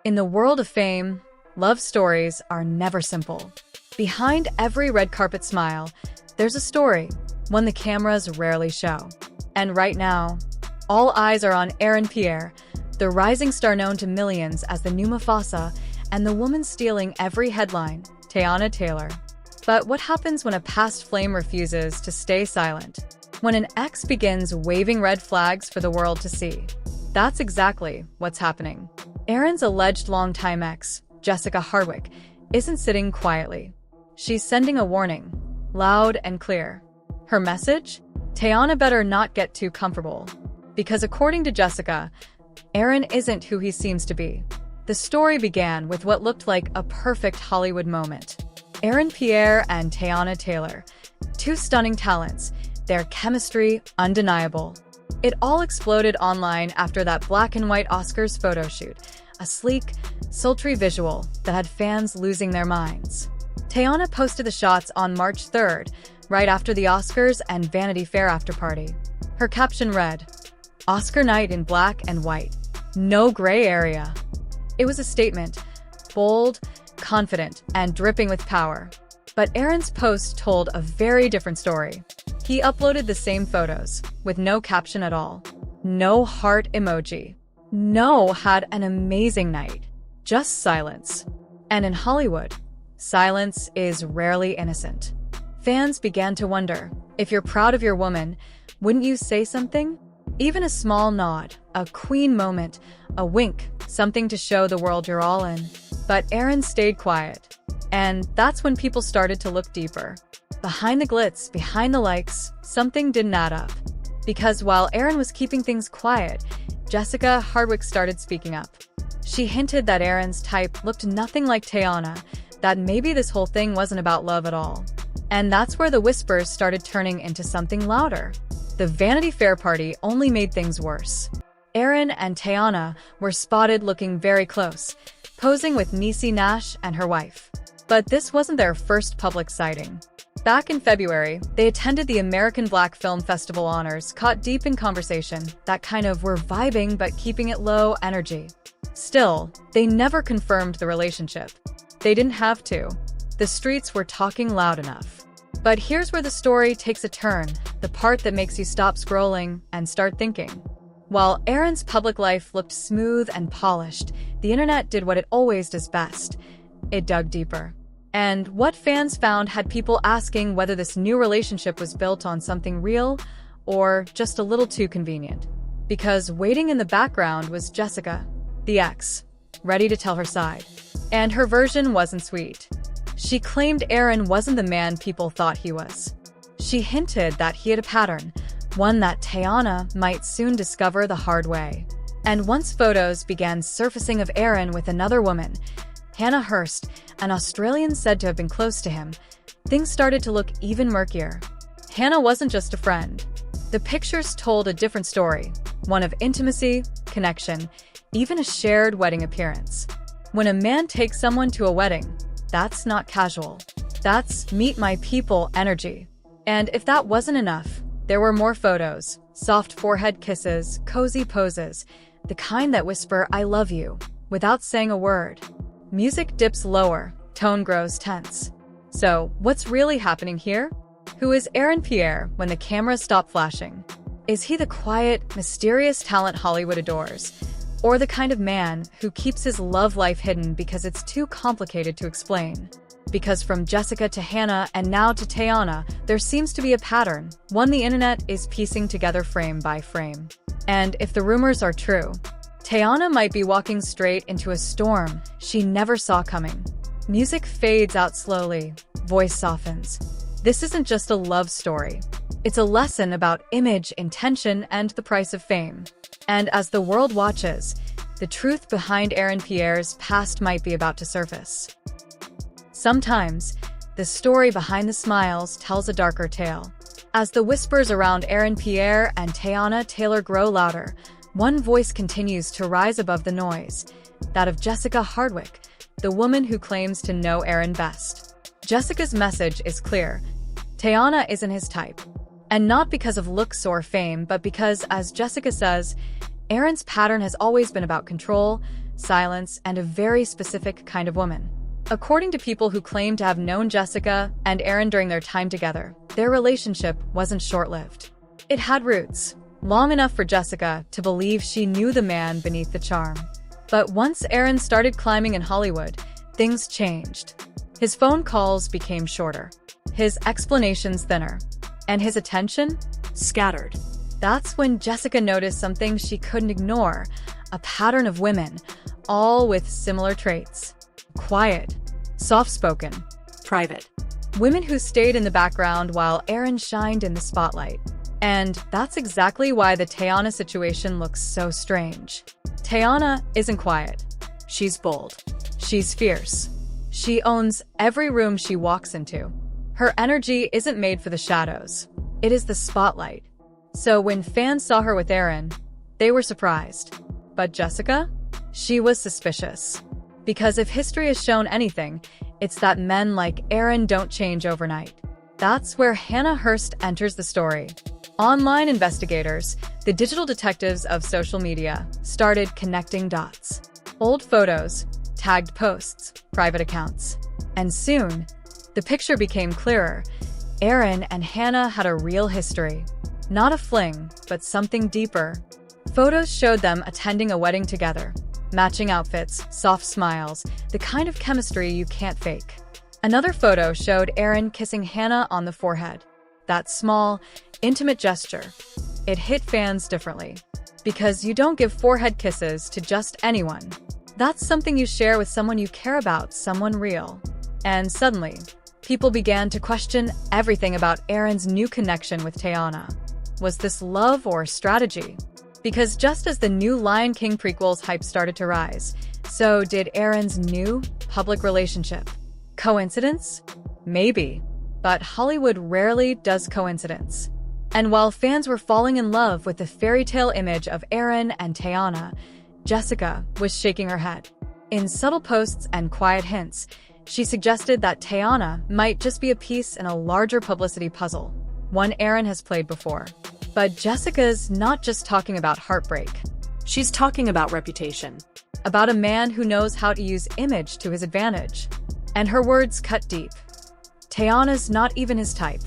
In the world of fame, love stories are never simple. Behind every red carpet smile, there's a story, one the cameras rarely show. And right now, all eyes are on Aaron Pierre, the rising star known to millions as the new Mufasa, and the woman stealing every headline, Teyana Taylor. But what happens when a past flame refuses to stay silent? When an ex begins waving red flags for the world to see? That's exactly what's happening. Aaron's alleged longtime ex, Jessica Hardwick, isn't sitting quietly. She's sending a warning, loud and clear. Her message? Teyana better not get too comfortable. Because according to Jessica, Aaron isn't who he seems to be. The story began with what looked like a perfect Hollywood moment. Aaron Pierre and Teyana Taylor, two stunning talents, their chemistry undeniable. It all exploded online after that black and white Oscars photo shoot, a sleek, sultry visual that had fans losing their minds. Teyana posted the shots on March 3rd, right after the Oscars and Vanity Fair after-party. Her caption read, "Oscar night in black and white. No gray area." It was a statement, bold, confident, and dripping with power. But Aaron's post told a very different story. He uploaded the same photos, with no caption at all. No heart emoji. No had an amazing night. Just silence. And in Hollywood, silence is rarely innocent. Fans began to wonder, if you're proud of your woman, wouldn't you say something? Even a small nod, a queen moment, a wink, something to show the world you're all in. But Aaron stayed quiet. And that's when people started to look deeper. Behind the glitz, behind the likes, something didn't add up. Because while Aaron was keeping things quiet, Jessica Hardwick started speaking up. She hinted that Aaron's type looked nothing like Teyana, that maybe this whole thing wasn't about love at all. And that's where the whispers started turning into something louder. The Vanity Fair party only made things worse. Aaron and Teyana were spotted looking very close, posing with Niecy Nash and her wife. But this wasn't their first public sighting. Back in February, they attended the American Black Film Festival honors, caught deep in conversation, that kind of we're vibing but keeping it low energy. Still, they never confirmed the relationship. They didn't have to. The streets were talking loud enough. But here's where the story takes a turn, the part that makes you stop scrolling and start thinking. While Aaron's public life looked smooth and polished, the internet did what it always does best. It dug deeper. And what fans found had people asking whether this new relationship was built on something real or just a little too convenient. Because waiting in the background was Jessica, the ex, ready to tell her side. And her version wasn't sweet. She claimed Aaron wasn't the man people thought he was. She hinted that he had a pattern, one that Teyana might soon discover the hard way. And once photos began surfacing of Aaron with another woman, Hannah Hurst, an Australian said to have been close to him, things started to look even murkier. Hannah wasn't just a friend. The pictures told a different story, one of intimacy, connection, even a shared wedding appearance. When a man takes someone to a wedding, that's not casual. That's meet my people energy. And if that wasn't enough, there were more photos, soft forehead kisses, cozy poses, the kind that whisper I love you, without saying a word. Music dips lower, tone grows tense. So, what's really happening here? Who is Aaron Pierre when the cameras stop flashing? Is he the quiet, mysterious talent Hollywood adores? Or the kind of man who keeps his love life hidden because it's too complicated to explain? Because from Jessica to Hannah and now to Teyana, there seems to be a pattern, one the internet is piecing together frame by frame. And if the rumors are true, Teyana might be walking straight into a storm she never saw coming. Music fades out slowly, voice softens. This isn't just a love story. It's a lesson about image, intention, and the price of fame. And as the world watches, the truth behind Aaron Pierre's past might be about to surface. Sometimes, the story behind the smiles tells a darker tale. As the whispers around Aaron Pierre and Teyana Taylor grow louder, one voice continues to rise above the noise, that of Jessica Hardwick, the woman who claims to know Aaron best. Jessica's message is clear. Teyana isn't his type. And not because of looks or fame, but because, as Jessica says, Aaron's pattern has always been about control, silence, and a very specific kind of woman. According to people who claim to have known Jessica and Aaron during their time together, their relationship wasn't short-lived. It had roots, long enough for Jessica to believe she knew the man beneath the charm. But once Aaron started climbing in Hollywood, things changed. His phone calls became shorter, his explanations thinner, and his attention scattered. That's when Jessica noticed something she couldn't ignore, a pattern of women, all with similar traits. Quiet, soft-spoken, private. Women who stayed in the background while Aaron shined in the spotlight. And that's exactly why the Teyana situation looks so strange. Teyana isn't quiet. She's bold. She's fierce. She owns every room she walks into. Her energy isn't made for the shadows. It is the spotlight. So when fans saw her with Aaron, they were surprised. But Jessica? She was suspicious. Because if history has shown anything, it's that men like Aaron don't change overnight. That's where Hannah Hurst enters the story. Online investigators, the digital detectives of social media, started connecting dots. Old photos, tagged posts, private accounts. And soon, the picture became clearer. Aaron and Hannah had a real history. Not a fling, but something deeper. Photos showed them attending a wedding together. Matching outfits, soft smiles, the kind of chemistry you can't fake. Another photo showed Aaron kissing Hannah on the forehead. That small, intimate gesture. It hit fans differently. Because you don't give forehead kisses to just anyone. That's something you share with someone you care about, someone real. And suddenly, people began to question everything about Aaron's new connection with Teyana. Was this love or strategy? Because just as the new Lion King prequels hype started to rise, so did Aaron's new public relationship. Coincidence? Maybe. But Hollywood rarely does coincidence. And while fans were falling in love with the fairy tale image of Aaron and Teyana, Jessica was shaking her head. In subtle posts and quiet hints, she suggested that Teyana might just be a piece in a larger publicity puzzle, one Aaron has played before. But Jessica's not just talking about heartbreak. She's talking about reputation. About a man who knows how to use image to his advantage. And her words cut deep. Teyana's not even his type.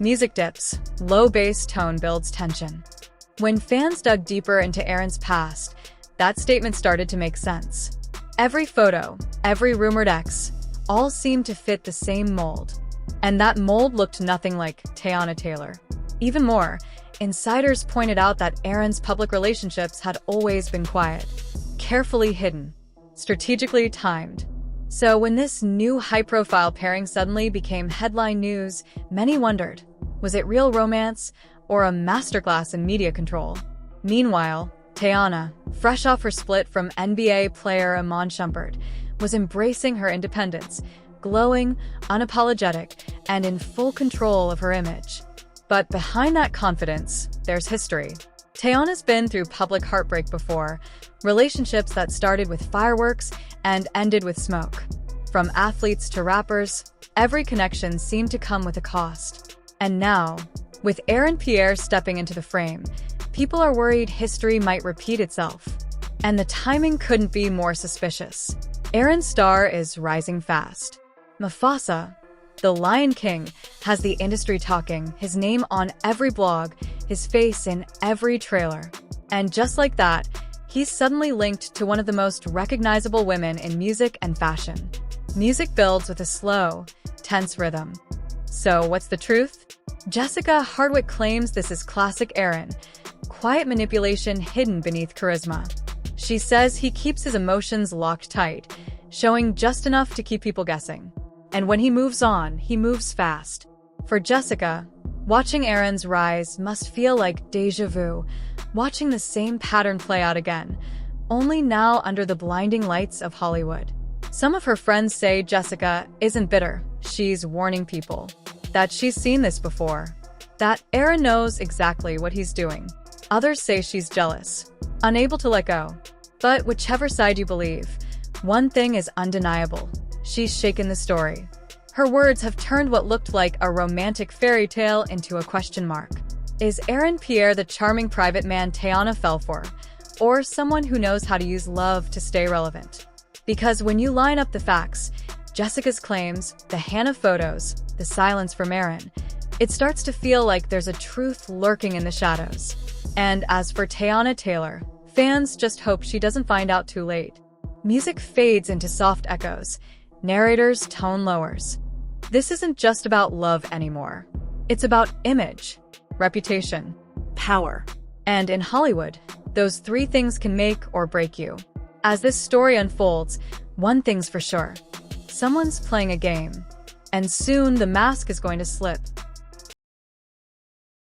Music dips, low bass tone builds tension. When fans dug deeper into Aaron's past, that statement started to make sense. Every photo, every rumored ex, all seemed to fit the same mold. And that mold looked nothing like Teyana Taylor. Even more, insiders pointed out that Aaron's public relationships had always been quiet, carefully hidden, strategically timed. So when this new high-profile pairing suddenly became headline news, many wondered, was it real romance or a masterclass in media control? Meanwhile, Teyana, fresh off her split from NBA player Iman Shumpert, was embracing her independence, glowing, unapologetic, and in full control of her image. But behind that confidence, there's history. Teyana's been through public heartbreak before, relationships that started with fireworks and ended with smoke. From athletes to rappers, every connection seemed to come with a cost. And now, with Aaron Pierre stepping into the frame, people are worried history might repeat itself. And the timing couldn't be more suspicious. Aaron's star is rising fast. Mufasa, the Lion King, has the industry talking, his name on every blog, his face in every trailer. And just like that, he's suddenly linked to one of the most recognizable women in music and fashion. Music builds with a slow, tense rhythm. So what's the truth? Jessica Hardwick claims this is classic Aaron, quiet manipulation hidden beneath charisma. She says he keeps his emotions locked tight, showing just enough to keep people guessing. And when he moves on, he moves fast. For Jessica, watching Aaron's rise must feel like déjà vu, watching the same pattern play out again, only now under the blinding lights of Hollywood. Some of her friends say Jessica isn't bitter, she's warning people. That she's seen this before. That Aaron knows exactly what he's doing. Others say she's jealous, unable to let go. But whichever side you believe, one thing is undeniable. She's shaken the story. Her words have turned what looked like a romantic fairy tale into a question mark. Is Aaron Pierre the charming private man Teyana fell for? or someone who knows how to use love to stay relevant. Because when you line up the facts, Jessica's claims, the Hannah photos, the silence from Aaron, it starts to feel like there's a truth lurking in the shadows. And as for Teyana Taylor, fans just hope she doesn't find out too late. Music fades into soft echoes. Narrator's tone lowers. This isn't just about love anymore. It's about image, reputation, power. And in Hollywood, those three things can make or break you. As this story unfolds, one thing's for sure. Someone's playing a game. And soon the mask is going to slip.